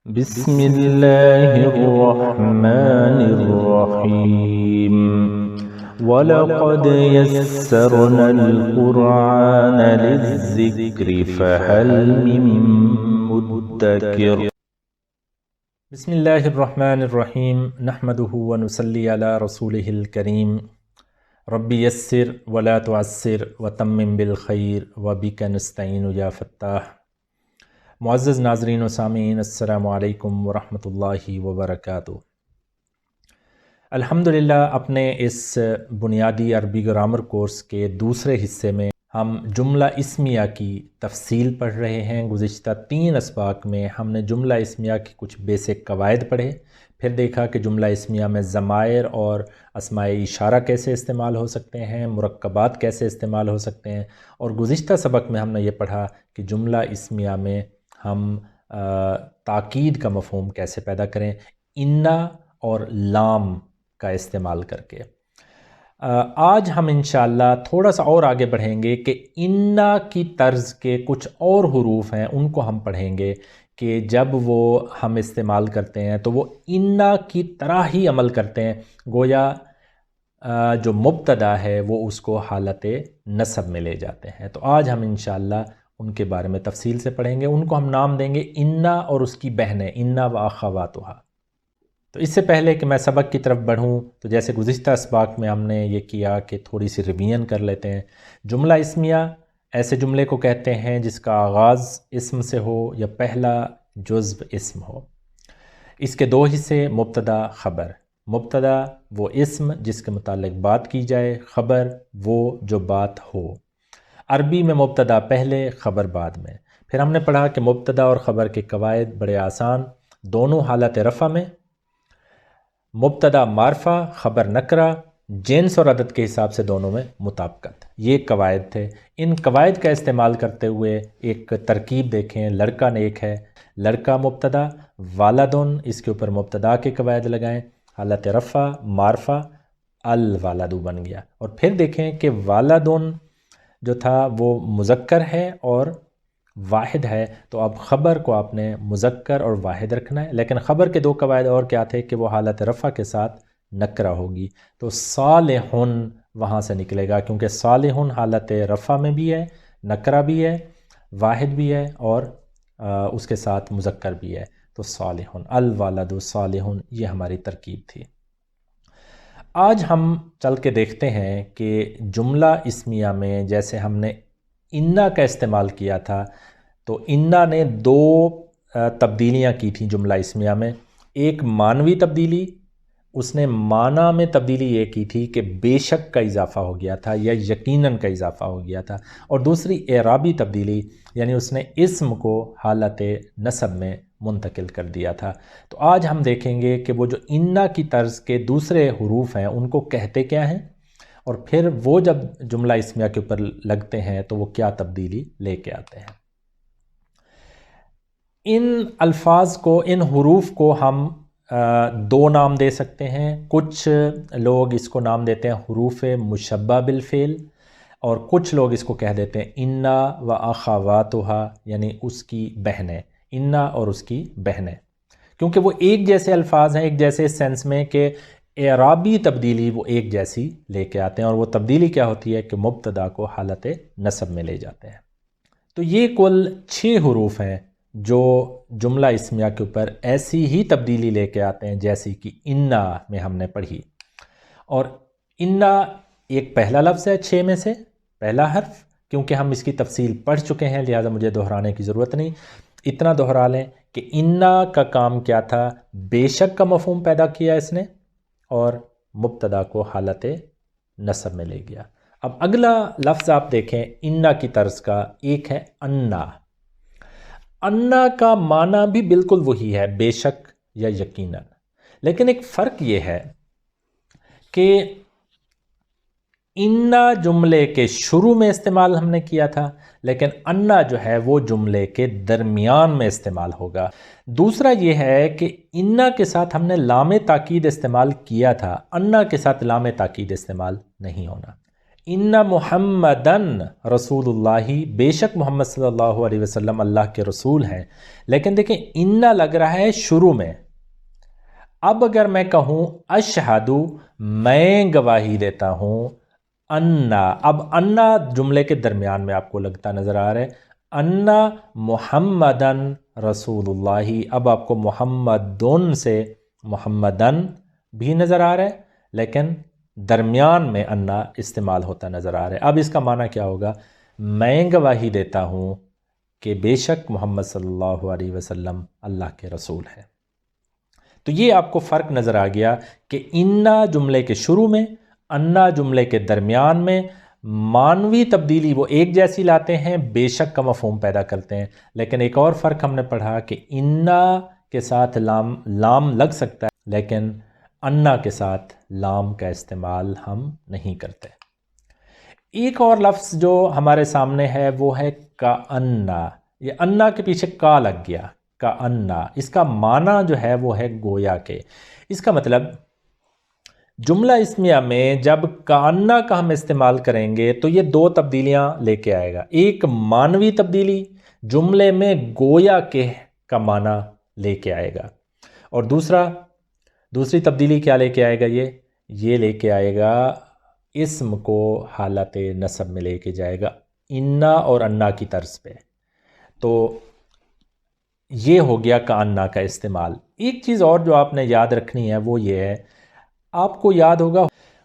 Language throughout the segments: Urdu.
بسم اللہ الرحمن الرحیم وَلَقَدْ يَسَّرْنَا الْقُرْآنَ لِلذِّكْرِ فَهَلْ مِن مُّدَّكِرٍ۔ بسم اللہ الرحمن الرحیم نحمدہ ونصلی علی رسولہ الکریم رب یسر ولا تعسر وتمم بالخیر وبک نستعین یا فتاح۔ معزز ناظرین و سامعین، السلام علیکم ورحمۃ اللہ وبرکاتہ۔ الحمدللہ اپنے اس بنیادی عربی گرامر کورس کے دوسرے حصے میں ہم جملہ اسمیہ کی تفصیل پڑھ رہے ہیں۔ گزشتہ 3 اسباق میں ہم نے جملہ اسمیہ کی کچھ بیسک قواعد پڑھے، پھر دیکھا کہ جملہ اسمیہ میں ضمائر اور اسماء اشارہ کیسے استعمال ہو سکتے ہیں، مرکبات کیسے استعمال ہو سکتے ہیں، اور گزشتہ سبق میں ہم نے یہ پڑھا کہ جملہ اسمیہ میں ہم تاکید کا مفہوم کیسے پیدا کریں انا اور لام کا استعمال کر کے۔ آج ہم انشاءاللہ تھوڑا سا اور آگے بڑھیں گے کہ انا کی طرز کے کچھ اور حروف ہیں، ان کو ہم پڑھیں گے کہ جب وہ ہم استعمال کرتے ہیں تو وہ انا کی طرح ہی عمل کرتے ہیں، گویا جو مبتدا ہے وہ اس کو حالت نصب میں لے جاتے ہیں۔ تو آج ہم انشاءاللہ ان کے بارے میں تفصیل سے پڑھیں گے۔ ان کو ہم نام دیں گے انا اور اس کی بہنیں، انا و اخواتھا۔ تو اس سے پہلے کہ میں سبق کی طرف بڑھوں تو جیسے گزشتہ اسباق میں ہم نے یہ کیا کہ تھوڑی سی ریویژن کر لیتے ہیں۔ جملہ اسمیہ ایسے جملے کو کہتے ہیں جس کا آغاز اسم سے ہو یا پہلا جزو اسم ہو۔ اس کے 2 حصے، مبتدا خبر۔ مبتدا وہ اسم جس کے متعلق بات کی جائے، خبر وہ جو بات ہو۔ عربی میں مبتدا پہلے، خبر بعد میں۔ پھر ہم نے پڑھا کہ مبتدا اور خبر کے قواعد بڑے آسان، دونوں حالت رفع میں، مبتدا معرفہ، خبر نکرہ، جنس اور عدد کے حساب سے دونوں میں مطابقت، یہ قواعد تھے۔ ان قواعد کا استعمال کرتے ہوئے ایک ترکیب دیکھیں، لڑکا نیک ہے، لڑکا مبتدا، والدن اس کے اوپر مبتدا کے قواعد لگائیں، حالت رفع معرفہ الوالد بن گیا۔ اور پھر دیکھیں کہ والدن جو تھا وہ مذکر ہے اور واحد ہے، تو اب خبر کو آپ نے مذکر اور واحد رکھنا ہے، لیکن خبر کے 2 قواعد اور کیا تھے کہ وہ حالت رفع کے ساتھ نکرہ ہوگی، تو صالحن وہاں سے نکلے گا، کیونکہ صالحن حالت رفع میں بھی ہے، نکرہ بھی ہے، واحد بھی ہے اور اس کے ساتھ مذکر بھی ہے، تو صالحن الوالد صالحن، یہ ہماری ترکیب تھی۔ آج ہم چل کے دیکھتے ہیں کہ جملہ اسمیہ میں جیسے ہم نے انا کا استعمال کیا تھا، تو انا نے 2 تبدیلیاں کی تھیں جملہ اسمیہ میں۔ ایک معنوی تبدیلی، اس نے معنی میں تبدیلی یہ کی تھی کہ بے شک کا اضافہ ہو گیا تھا یا یقیناً کا اضافہ ہو گیا تھا، اور دوسری اعرابی تبدیلی، یعنی اس نے اسم کو حالت نصب میں منتقل کر دیا تھا۔ تو آج ہم دیکھیں گے کہ وہ جو انا کی طرز کے دوسرے حروف ہیں ان کو کہتے کیا ہیں، اور پھر وہ جب جملہ اسمیہ کے اوپر لگتے ہیں تو وہ کیا تبدیلی لے کے آتے ہیں۔ ان الفاظ کو، ان حروف کو ہم 2 نام دے سکتے ہیں۔ کچھ لوگ اس کو نام دیتے ہیں حروف مشبہ بالفعل، اور کچھ لوگ اس کو کہہ دیتے ہیں انا و اخواتھا، یعنی اس کی بہنیں، انا اور اس کی بہنیں، کیونکہ وہ ایک جیسے الفاظ ہیں، ایک جیسے سینس میں کہ اعرابی تبدیلی وہ ایک جیسی لے کے آتے ہیں، اور وہ تبدیلی کیا ہوتی ہے کہ مبتدا کو حالت نصب میں لے جاتے ہیں۔ تو یہ کل 6 حروف ہیں جو جملہ اسمیہ کے اوپر ایسی ہی تبدیلی لے کے آتے ہیں جیسی کہ انا میں ہم نے پڑھی۔ اور انا ایک پہلا لفظ ہے 6 میں سے، پہلا حرف، کیونکہ ہم اس کی تفصیل پڑھ چکے ہیں لہٰذا مجھے دہرانے کی ضرورت نہیں، اتنا دہرا لیں کہ انا کا کام کیا تھا، بے شک کا مفہوم پیدا کیا اس نے اور مبتدا کو حالت نصب میں لے گیا۔ اب اگلا لفظ آپ دیکھیں انا کی طرز کا، ایک ہے انا۔ انا کا معنی بھی بالکل وہی ہے، بے شک یا یقیناً، لیکن ایک فرق یہ ہے کہ انا جملے کے شروع میں استعمال ہم نے کیا تھا، لیکن انا جو ہے وہ جملے کے درمیان میں استعمال ہوگا۔ دوسرا یہ ہے کہ انا کے ساتھ ہم نے لام تاکید استعمال کیا تھا، انا کے ساتھ لام تاکید استعمال نہیں ہونا۔ ان محمدن رسول اللہ، بے شک محمد صلی اللہ علیہ وسلم اللہ کے رسول ہیں. لیکن دیکھیں ان لگ رہا ہے شروع میں. اب اگر میں کہوں اشہدو، میں گواہی دیتا ہوں، انا، اب انا جملے کے درمیان میں آپ کو لگتا نظر آ رہا ہے، انا محمدن رسول اللہ. اب آپ کو محمدن سے محمدن بھی نظر آ رہا ہے، لیکن درمیان میں انا استعمال ہوتا نظر آ رہا ہے. اب اس کا معنی کیا ہوگا؟ میں گواہی دیتا ہوں کہ بے شک محمد صلی اللہ علیہ وسلم اللہ کے رسول ہیں. تو یہ آپ کو فرق نظر آ گیا کہ انا جملے کے شروع میں، انا جملے کے درمیان میں. معنوی تبدیلی وہ ایک جیسی لاتے ہیں، بے شک کا مفہوم پیدا کرتے ہیں. لیکن ایک اور فرق ہم نے پڑھا کہ انا کے ساتھ لام لگ سکتا ہے، لیکن انا کے ساتھ لام کا استعمال ہم نہیں کرتے. ایک اور لفظ جو ہمارے سامنے ہے وہ ہے کأنا. یہ انا کے پیچھے کا لگ گیا، کأنا. اس کا معنی جو ہے وہ ہے گویا کے. اس کا مطلب جملہ اسمیہ میں جب کأنا کا ہم استعمال کریں گے تو یہ دو تبدیلیاں لے کے آئے گا. ایک معنوی تبدیلی، جملے میں گویا کے کا معنی لے کے آئے گا، اور دوسری تبدیلی کیا لے کے آئے گا؟ یہ لے کے آئے گا اسم کو حالت نصب میں لے کے جائے گا، انا اور انا کی طرز پہ. تو یہ ہو گیا کأنا کا استعمال. ایک چیز اور جو آپ نے یاد رکھنی ہے وہ یہ ہے، آپ کو یاد ہوگا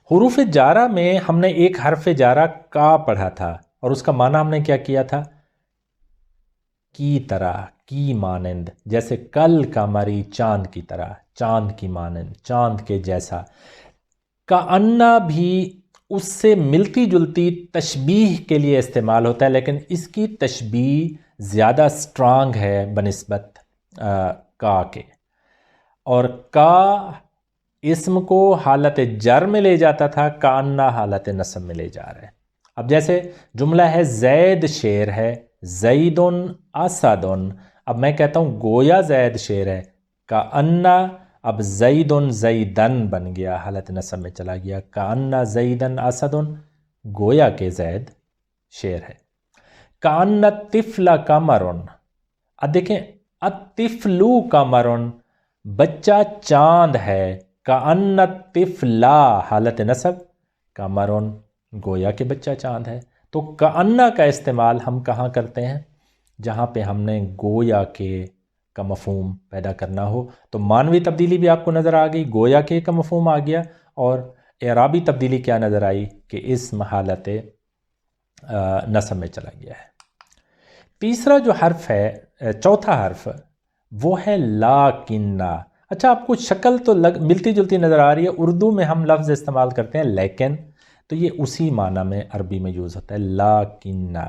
حروف جارہ میں ہم نے ایک حرف جارہ کا پڑھا تھا، اور اس کا معنی ہم نے کیا کیا تھا؟ کی طرح، کی مانند. جیسے کل قمری، چاند کی طرح، چاند کی مانند، چاند کے جیسا. کأنا بھی اس سے ملتی جلتی تشبیہ کے لیے استعمال ہوتا ہے، لیکن اس کی تشبیہ زیادہ سٹرانگ ہے بنسبت کا کے. اور کا اسم کو حالت جر میں لے جاتا تھا، کأنا حالت نصب میں لے جا رہا ہے. اب جیسے جملہ ہے زید شیر ہے، زیدن اسدن. اب میں کہتا ہوں گویا زید شیر ہے، کأنا اب زیدن زیدن بن گیا، حالت نصب میں چلا گیا. کأنا زیدن اسدن، گویا کہ زید شیر ہے. کأن الطفل قمرن. اب دیکھیں الطفل قمرن، بچہ چاند ہے. کأن الطفل حالت نصب، قمرن گویا کہ بچہ چاند ہے. تو کأنا کا استعمال ہم کہاں کرتے ہیں؟ جہاں پہ ہم نے گویا کے کا مفہوم پیدا کرنا ہو. تو معنوی تبدیلی بھی آپ کو نظر آ گئی، گویا کے کا مفہوم آ گیا. اور اعرابی تبدیلی کیا نظر آئی؟ کہ اسم حالت نصب میں چلا گیا ہے. تیسرا جو حرف ہے، چوتھا حرف، وہ ہے لاکنہ. اچھا آپ کو شکل تو ملتی جلتی نظر آ رہی ہے. اردو میں ہم لفظ استعمال کرتے ہیں لیکن، تو یہ اسی معنی میں عربی میں یوز ہوتا ہے، لاکنہ.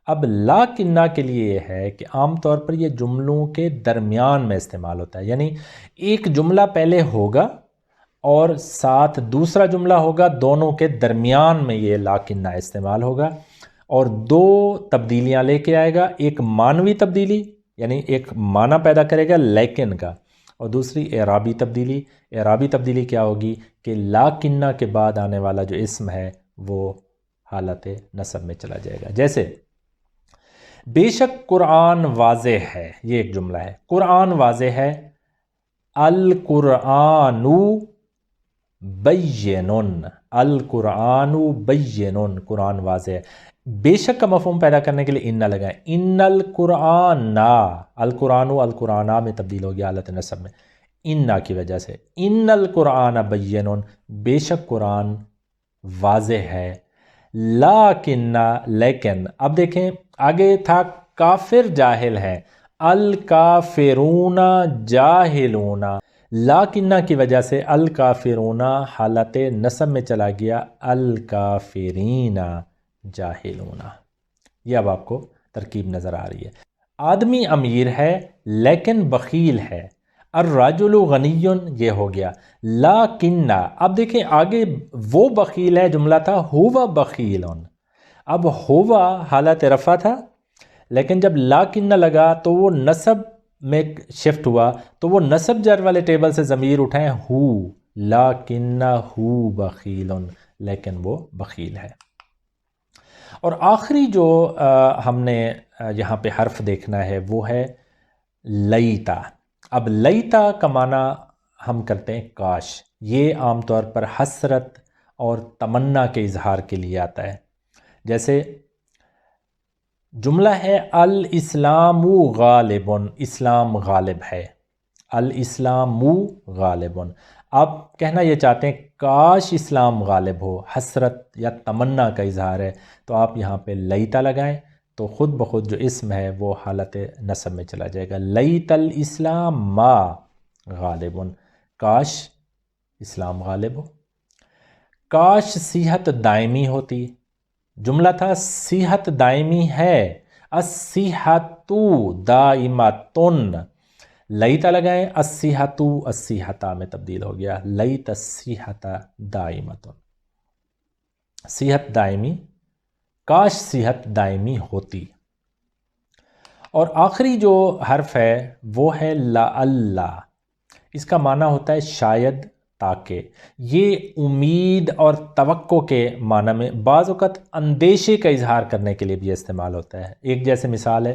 اب لاکنہ کے لیے یہ ہے کہ عام طور پر یہ جملوں کے درمیان میں استعمال ہوتا ہے. یعنی ایک جملہ پہلے ہوگا اور ساتھ دوسرا جملہ ہوگا، دونوں کے درمیان میں یہ لاکنہ استعمال ہوگا. اور دو تبدیلیاں لے کے آئے گا، ایک معنوی تبدیلی یعنی ایک معنی پیدا کرے گا لیکن کا، اور دوسری اعرابی تبدیلی. اعرابی تبدیلی کیا ہوگی؟ کہ لاکنہ کے بعد آنے والا جو اسم ہے وہ حالت نصب میں چلا جائے گا. جیسے بے شک قرآن واضح ہے، یہ ایک جملہ ہے، قرآن واضح ہے. القرآن بینن، القرآن بینن، قرآن واضح ہے. بے شک کا مفہوم پیدا کرنے کے لیے ان لگائیں، ان القرآن، القرآن القرآن میں تبدیل ہو گیا حالت نصب میں ان کی وجہ سے. ان القرآن بینن، بے شک قرآن واضح ہے. لیکن، لیکن اب دیکھیں آگے تھا کافر جاہل ہے، الکافرون جاہلون. لیکنہ کی وجہ سے الکافرون حالت نصب میں چلا گیا، الکافرین جاہلون. یہ اب آپ کو ترکیب نظر آ رہی ہے. آدمی امیر ہے لیکن بخیل ہے، الرجل غنی، یہ ہو گیا. لیکن اب دیکھیں آگے وہ بخیل ہے جملہ تھا ہوا بخیل. اب ہوا حالت رفع تھا، لیکن جب لیکن لگا تو وہ نصب میں شفٹ ہوا، تو وہ نصب جر والے ٹیبل سے ضمیر اٹھائیں ہو، لیکن ہو بخیل، لیکن وہ بخیل ہے۔ اور آخری جو ہم نے یہاں پہ حرف دیکھنا ہے وہ ہے لیتا۔ اب لیتا کا معنی ہم کرتے ہیں کاش، یہ عام طور پر حسرت اور تمنا کے اظہار کے لیے آتا ہے۔ جیسے جملہ ہے الاسلام غالب، اسلام غالب ہے، الاسلام غالب۔ آپ کہنا یہ چاہتے ہیں کاش اسلام غالب ہو، حسرت یا تمنا کا اظہار ہے، تو آپ یہاں پہ لیتا لگائیں تو خود بخود جو اسم ہے وہ حالت نصب میں چلا جائے گا۔ لیت الاسلام ما غالب، کاش اسلام غالب ہو۔ کاش صحت دائمی ہوتی، جملہ تھا صحت دائمی ہے، الصحت دائمتن، لیتا لگائیں الصحت الصحتا میں تبدیل ہو گیا، لیت الصحت دائمتن، صحت دائمی، کاش صحت دائمی ہوتی۔ اور آخری جو حرف ہے وہ ہے لعل، اس کا معنی ہوتا ہے شاید، تاکہ۔ یہ امید اور توقع کے معنی میں بعض اوقات اندیشے کا اظہار کرنے کے لیے بھی استعمال ہوتا ہے۔ ایک جیسے مثال ہے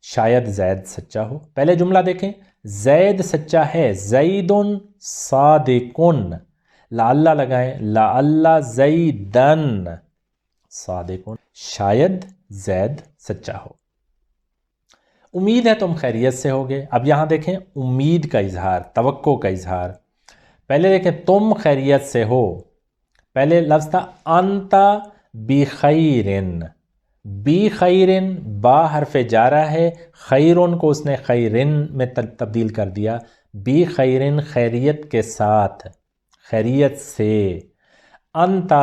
شاید زید سچا ہو، پہلے جملہ دیکھیں زید سچا ہے، زید صادقن، لعل لگائیں لعل زیدن صادقن، شاید زید سچا ہو۔ امید ہے تم خیریت سے ہوگے، اب یہاں دیکھیں امید کا اظہار، توقع کا اظہار۔ پہلے دیکھیں تم خیریت سے ہو، پہلے لفظ تھا انت بخیرن، بی خیرن، با حرف جارہ ہے، خیرن کو اس نے خیرن میں تبدیل کر دیا، بی خیرن خیریت کے ساتھ، خیریت سے، انتا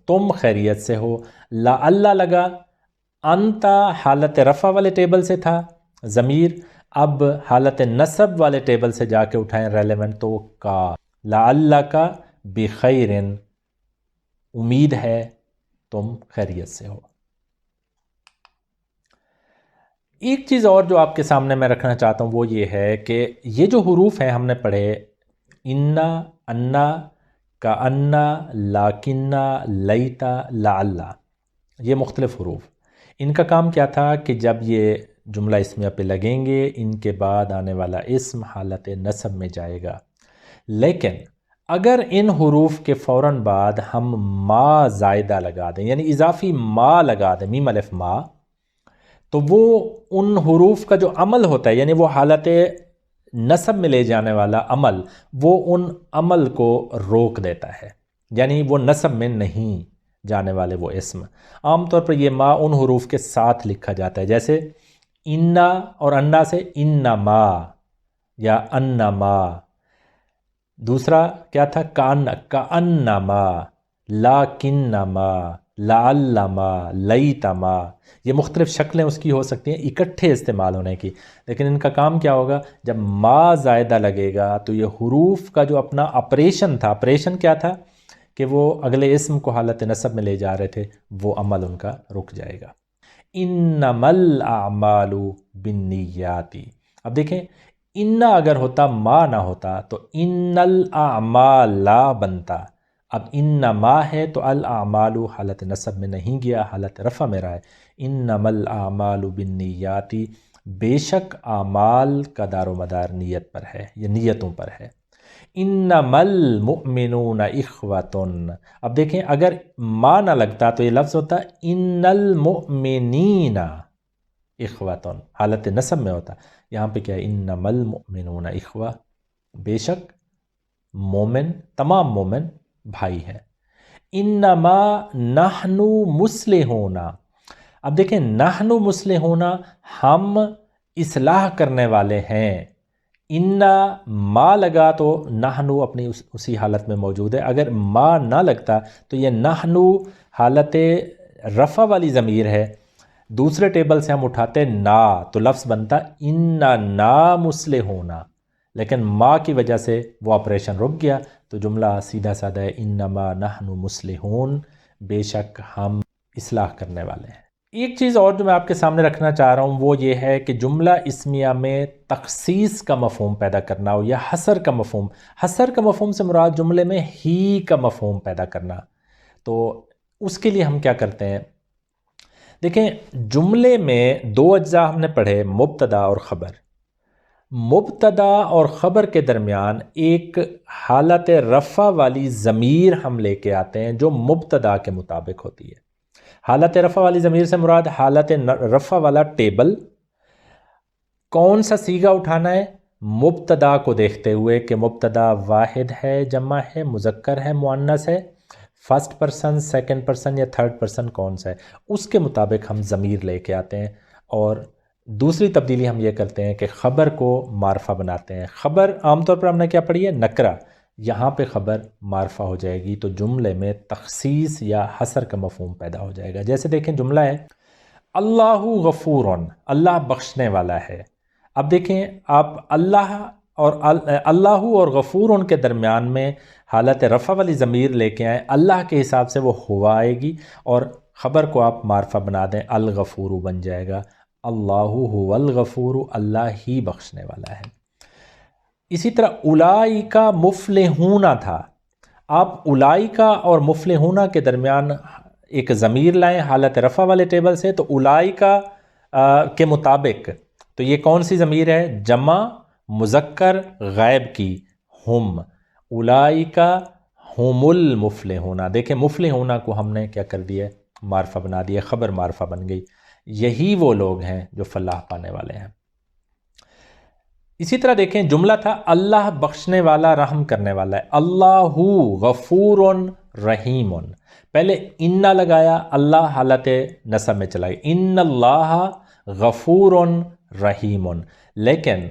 تم خیریت سے ہو، لعل لگا، انتا حالت رفع والے ٹیبل سے تھا ضمیر، اب حالت نصب والے ٹیبل سے جا کے اٹھائیں ریلیونٹ تو کا، لعل کا بخیرن، امید ہے تم خیریت سے ہو۔ ایک چیز اور جو آپ کے سامنے میں رکھنا چاہتا ہوں وہ یہ ہے کہ یہ جو حروف ہیں ہم نے پڑھے، انا، انا، کانا، لاکنہ، لیتا، لعل، یہ مختلف حروف، ان کا کام کیا تھا کہ جب یہ جملہ اسمیہ پہ لگیں گے ان کے بعد آنے والا اسم حالت نصب میں جائے گا، لیکن اگر ان حروف کے فوراً بعد ہم ما زائدہ لگا دیں، یعنی اضافی ما لگا دیں، میم الف ما، تو وہ ان حروف کا جو عمل ہوتا ہے، یعنی وہ حالت نصب میں لے جانے والا عمل، وہ ان عمل کو روک دیتا ہے، یعنی وہ نصب میں نہیں جانے والے وہ اسم۔ عام طور پر یہ ما ان حروف کے ساتھ لکھا جاتا ہے، جیسے انا اور انا سے انما یا انما۔ دوسرا کیا تھا کانما، لاکنما، لعلما، لیتما، یہ مختلف شکلیں اس کی ہو سکتی ہیں اکٹھے استعمال ہونے کی، لیکن ان کا کام کیا ہوگا، جب ما زائدہ لگے گا تو یہ حروف کا جو اپنا آپریشن تھا، آپریشن کیا تھا کہ وہ اگلے اسم کو حالت نصب میں لے جا رہے تھے، وہ عمل ان کا رک جائے گا۔ انما الاعمال بالنیات، اب دیکھیں ان اگر ہوتا ما نہ ہوتا تو ان الاعمال بنتا، اب انما ہے تو الاعمال حالت نصب میں نہیں گیا، حالت رفع میں رہا ہے، انما الاعمال بالنیات، بے شک اعمال کا دار و مدار نیت پر ہے، یہ نیتوں پر ہے۔ انما المؤمنون اخوۃ، اب دیکھیں اگر ما نہ لگتا تو یہ لفظ ہوتا ان المؤمنین اخوۃ، حالت نصب میں ہوتا، یہاں پہ کیا ہے انما المؤمنون اخوہ، بے شک مومن، تمام مومن بھائی ہیں۔ انما نحن مصلحون، اب دیکھیں نحن مصلحون، ہم اصلاح کرنے والے ہیں، انا ما لگا تو نحنو اپنی اسی حالت میں موجود ہے، اگر ما نہ لگتا تو یہ نحنو حالت رفع والی ضمیر ہے، دوسرے ٹیبل سے ہم اٹھاتے نا تو لفظ بنتا انا نا مصلحون، لیکن ما کی وجہ سے وہ آپریشن رک گیا تو جملہ سیدھا سادہ ہے انما نحن مصلحون، بے شک ہم اصلاح کرنے والے ہیں۔ ایک چیز اور جو میں آپ کے سامنے رکھنا چاہ رہا ہوں وہ یہ ہے کہ جملہ اسمیہ میں تخصیص کا مفہوم پیدا کرنا ہو یا حصر کا مفہوم، حصر کا مفہوم سے مراد جملے میں ہی کا مفہوم پیدا کرنا، تو اس کے لیے ہم کیا کرتے ہیں؟ دیکھیں جملے میں دو اجزاء ہم نے پڑھے، مبتدا اور خبر۔ مبتدا اور خبر کے درمیان ایک حالت رفع والی ضمیر ہم لے کے آتے ہیں جو مبتدا کے مطابق ہوتی ہے۔ حالت رفع والی ضمیر سے مراد حالت رفع والا ٹیبل، کون سا صیغہ اٹھانا ہے؟ مبتدا کو دیکھتے ہوئے کہ مبتدا واحد ہے، جمع ہے، مذکر ہے، مؤنث ہے، فرسٹ پرسن، سیکنڈ پرسن یا تھرڈ پرسن کون سا ہے، اس کے مطابق ہم ضمیر لے کے آتے ہیں۔ اور دوسری تبدیلی ہم یہ کرتے ہیں کہ خبر کو معرفہ بناتے ہیں۔ خبر عام طور پر ہم نے کیا پڑھی ہے؟ نکرہ، یہاں پہ خبر معرفہ ہو جائے گی تو جملے میں تخصیص یا حصر کا مفہوم پیدا ہو جائے گا۔ جیسے دیکھیں جملہ ہے اللہ غفورن، اللہ بخشنے والا ہے۔ اب دیکھیں آپ اللہ اور غفورن کے درمیان میں حالت رفع والی ضمیر لے کے آئیں، اللہ کے حساب سے وہ ہوا آئے گی، اور خبر کو آپ معرفہ بنا دیں، الغفور بن جائے گا۔ اللہ هو الغفور، اللہ ہی بخشنے والا ہے۔ اسی طرح اولئک مفلحون تھا، آپ اولئک اور مفلحون کے درمیان ایک ضمیر لائیں حالت رفع والے ٹیبل سے، تو اولئک کے مطابق تو یہ کون سی ضمیر ہے؟ جمع مذکر غائب کی، ہم، اولئک ہم المفلحون۔ دیکھیں مفلحون کو ہم نے کیا کر دیا؟ معرفہ بنا دیا، خبر معرفہ بن گئی، یہی وہ لوگ ہیں جو فلاح پانے والے ہیں۔ اسی طرح دیکھیں جملہ تھا اللہ بخشنے والا، رحم کرنے والا ہے، اللہ غفور رحیم۔ پہلے ان لگایا، اللہ حالت نصب میں چلا گیا، ان اللہ غفور رحیم، لیکن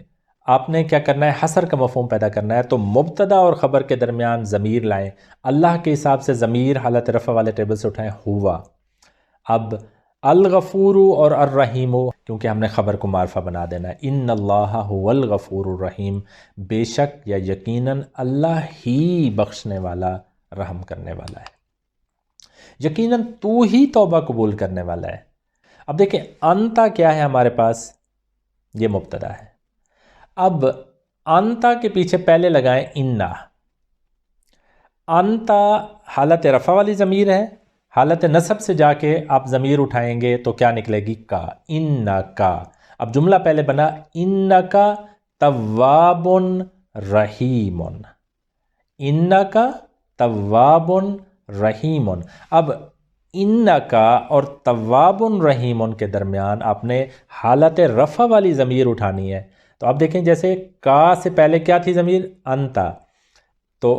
آپ نے کیا کرنا ہے؟ حصر کا مفہوم پیدا کرنا ہے، تو مبتدا اور خبر کے درمیان ضمیر لائیں، اللہ کے حساب سے ضمیر حالت رفع والے ٹیبل سے اٹھائیں، ہوا۔ اب الغفور اور الرحیم، کیونکہ ہم نے خبر کو معرفہ بنا دینا ہے، ان اللہ هو الغفور الرحیم، بے شک یا یقیناً اللہ ہی بخشنے والا، رحم کرنے والا ہے، یقیناً تو ہی توبہ قبول کرنے والا ہے۔ اب دیکھیں انتا کیا ہے ہمارے پاس؟ یہ مبتدا ہے۔ اب انتا کے پیچھے پہلے لگائیں انا، انتا حالت رفع والی ضمیر ہے، حالت نصب سے جا کے آپ ضمیر اٹھائیں گے تو کیا نکلے گی؟ کا، انکا۔ اب جملہ پہلے بنا انکا تواب رحیم، انکا تواب رحیم۔ اب انکا اور تواب رحیم کے درمیان آپ نے حالت رفع والی ضمیر اٹھانی ہے، تو آپ دیکھیں جیسے کا سے پہلے کیا تھی ضمیر؟ انتا، تو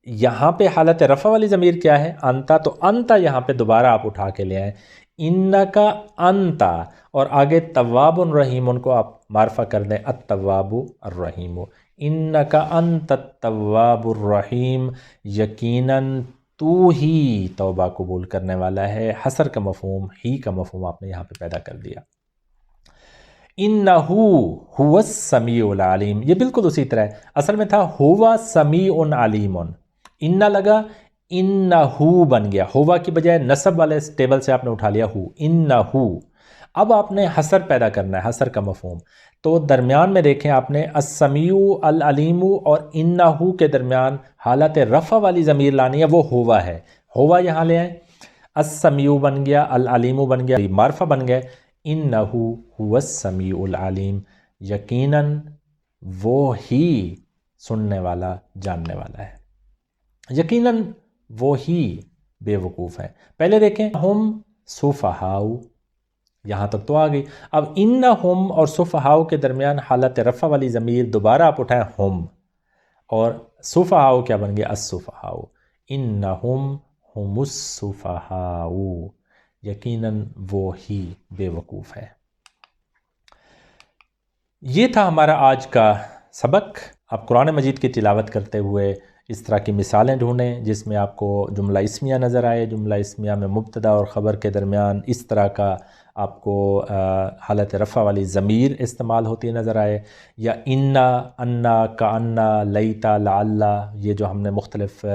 یہاں پہ حالت رفع والی ضمیر کیا ہے؟ انتا، تو انتا یہاں پہ دوبارہ آپ اٹھا کے لے آئیں، انکا انتا، اور آگے تواب الرحیم کو آپ معرفہ کر دیں، التواب الرحیم، انکا انت التواب الرحیم، یقیناً تو ہی توبہ قبول کرنے والا ہے۔ حصر کا مفہوم، ہی کا مفہوم آپ نے یہاں پہ پیدا کر دیا۔ انہو هو السمیع العلیم، یہ بالکل اسی طرح ہے، اصل میں تھا ہوا سمیع علیم، انہ لگا انہو بن گیا، ہوا کی بجائے نصب والے ٹیبل سے آپ نے اٹھا لیا ہو، انہو۔ اب آپ نے حصر پیدا کرنا ہے، حصر کا مفہوم، تو درمیان میں دیکھیں آپ نے السمیع العلیم اور انہو کے درمیان حالت رفع والی ضمیر لانی ہے، وہ ہوا ہے، ہوا یہاں لے آئیں، السمیع بن گیا، العلیم بن گیا، معرفہ بن گئے، انہو هو السمیع العلیم، یقیناً وہ ہی سننے والا، جاننے والا ہے، یقیناً وہ ہی بے وقوف ہے۔ پہلے دیکھیں ہم سفہاء، یہاں تک تو آ گئی۔ اب انہم اور سفہاء کے درمیان حالت رفع والی ضمیر دوبارہ آپ اٹھائیں ہم، اور سفہاء کیا بن گیا؟ السفہاء، انہم ہم السفہاء، یقیناً وہ ہی بے وقوف ہے۔ یہ تھا ہمارا آج کا سبق۔ آپ قرآن مجید کی تلاوت کرتے ہوئے اس طرح کی مثالیں ڈھونڈیں جس میں آپ کو جملہ اسمیہ نظر آئے، جملہ اسمیہ میں مبتدا اور خبر کے درمیان اس طرح کا آپ کو حالت رفع والی ضمیر استعمال ہوتی نظر آئے، یا انا، انا، کانا، لیتا، لعلا، یہ جو ہم نے مختلف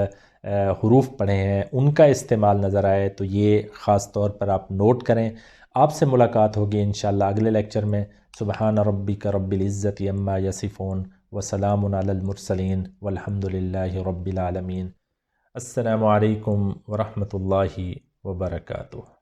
حروف پڑھے ہیں ان کا استعمال نظر آئے، تو یہ خاص طور پر آپ نوٹ کریں۔ آپ سے ملاقات ہوگی انشاءاللہ اگلے لیکچر میں۔ سبحان ربک رب العزت عما یصفون وسلام علی المرسلین والحمد للہ رب العالمین۔ السلام علیکم ورحمۃ اللہ وبرکاتہ۔